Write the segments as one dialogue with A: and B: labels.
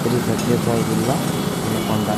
A: శ్రీ సత్యసాయి జిల్లా వినుకొండ.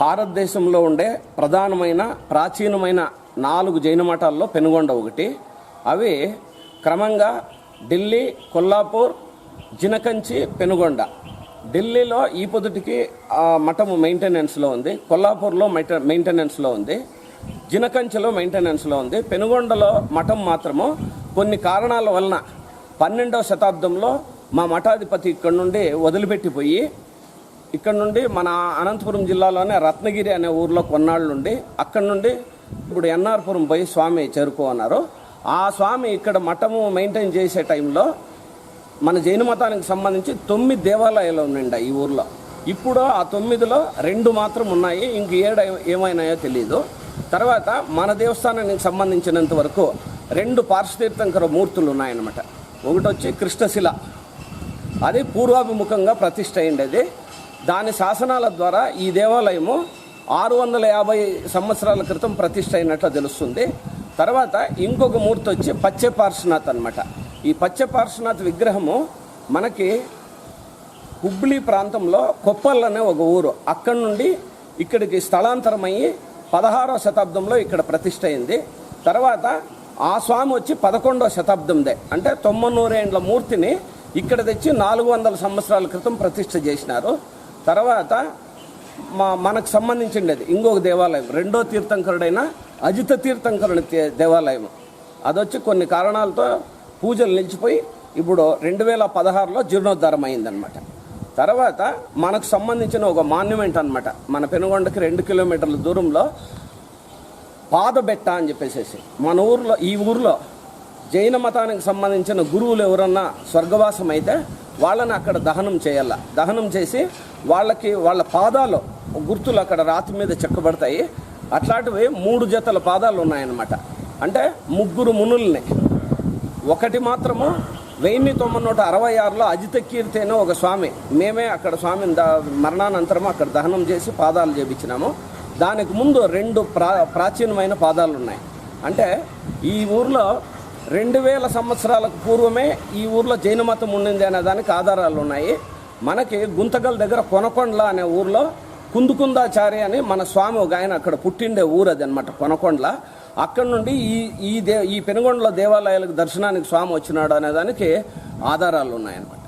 B: భారతదేశంలో ఉండే ప్రధానమైన ప్రాచీనమైన 4 జైన మఠాల్లో పెనుగొండ ఒకటి. అవి క్రమంగా ఢిల్లీ, కొల్లాపూర్, జినకంచి, పెనుగొండ. ఢిల్లీలో ఈ పొద్దుటికి మఠము మెయింటెనెన్స్లో ఉంది, కొల్లాపూర్లో మెయింటెనెన్స్లో ఉంది, జినకంచిలో మెయింటెనెన్స్లో ఉంది. పెనుగొండలో మఠం మాత్రము కొన్ని కారణాల వలన 12వ శతాబ్దంలో మా మఠాధిపతి ఇక్కడ నుండి వదిలిపెట్టిపోయి ఇక్కడ నుండి మన అనంతపురం జిల్లాలోనే రత్నగిరి అనే ఊర్లో కొన్నాళ్ళు ఉండి అక్కడ నుండి ఇప్పుడు ఎన్ఆర్పురం పోయి స్వామి చేరుకోన్నారు. ఆ స్వామి ఇక్కడ మఠము మెయింటైన్ చేసే టైంలో మన జైన మతానికి సంబంధించి 9 దేవాలయాలు ఉన్నాయండి ఈ ఊర్లో. ఇప్పుడు ఆ 9లో 2 మాత్రం ఉన్నాయి, ఇంక 7 ఏమైనాయో తెలియదు. తర్వాత మన దేవస్థానానికి సంబంధించినంత వరకు 2 పార్శ్వతీర్థంకర మూర్తులు ఉన్నాయన్నమాట. ఒకటి వచ్చి కృష్ణశిల, అది పూర్వాభిముఖంగా ప్రతిష్ఠ అయిండేది. దాని శాసనాల ద్వారా ఈ దేవాలయము 650 సంవత్సరాల క్రితం ప్రతిష్ఠ అయినట్లు తెలుస్తుంది. తర్వాత ఇంకొక మూర్తి వచ్చి పచ్చే పార్శ్వనాథ్ అనమాట. ఈ పచ్చే పార్శ్వనాథ్ విగ్రహము మనకి హుబ్లీ ప్రాంతంలో కొప్పల్ అనే ఒక ఊరు, అక్కడి నుండి ఇక్కడికి స్థలాంతరమయ్యి 16వ శతాబ్దంలో ఇక్కడ ప్రతిష్ఠ అయింది. తర్వాత ఆ స్వామి వచ్చి 11వ శతాబ్దందే, అంటే 900 ఏండ్ల మూర్తిని ఇక్కడ తెచ్చి 400 సంవత్సరాల క్రితం ప్రతిష్ఠ చేసినారు. తర్వాత మనకు సంబంధించిండేది ఇంకొక దేవాలయం, 2వ తీర్థంకరుడైన అజిత తీర్థంకరుడి దేవాలయం. అదొచ్చి కొన్ని కారణాలతో పూజలు నిలిచిపోయి ఇప్పుడు 2016లో జీర్ణోద్ధారం అయిందనమాట. తర్వాత మనకు సంబంధించిన ఒక మాన్యుమెంట్ అనమాట, మన పెనుగొండకి 2 కిలోమీటర్ల దూరంలో పాదబెట్ట అని చెప్పేసి మన ఊర్లో, ఈ ఊర్లో జైన మతానికి సంబంధించిన గురువులు ఎవరన్నా స్వర్గవాసం అయితే వాళ్ళని అక్కడ దహనం చేయాల. దహనం చేసి వాళ్ళకి వాళ్ళ పాదాలు గుర్తులు అక్కడ రాతి మీద చెక్కబడతాయి. అట్లాంటివి 3 జతల పాదాలు ఉన్నాయన్నమాట. అంటే 3 మునుల్ని, ఒకటి మాత్రము 1966లో అజిత కీర్తి అనే ఒక స్వామి, మేమే అక్కడ స్వామిని మరణానంతరం అక్కడ దహనం చేసి పాదాలు చేపించినాము. దానికి ముందు 2 ప్రాచీనమైన పాదాలు ఉన్నాయి. అంటే ఈ ఊర్లో 2000 సంవత్సరాలకు పూర్వమే ఈ ఊర్లో జైన మతం ఉండింది అనే దానికి ఆధారాలు ఉన్నాయి. మనకి గుంతకల్ దగ్గర కొనకొండల అనే ఊర్లో కుందుకుందాచారి అని మన స్వామి ఒక ఆయన అక్కడ పుట్టిండే ఊరు అది అనమాట, కొనకొండల. అక్కడ నుండి ఈ పెనుగొండలో దేవాలయాలకు దర్శనానికి స్వామి వచ్చినాడు అనే దానికి ఆధారాలు ఉన్నాయన్నమాట.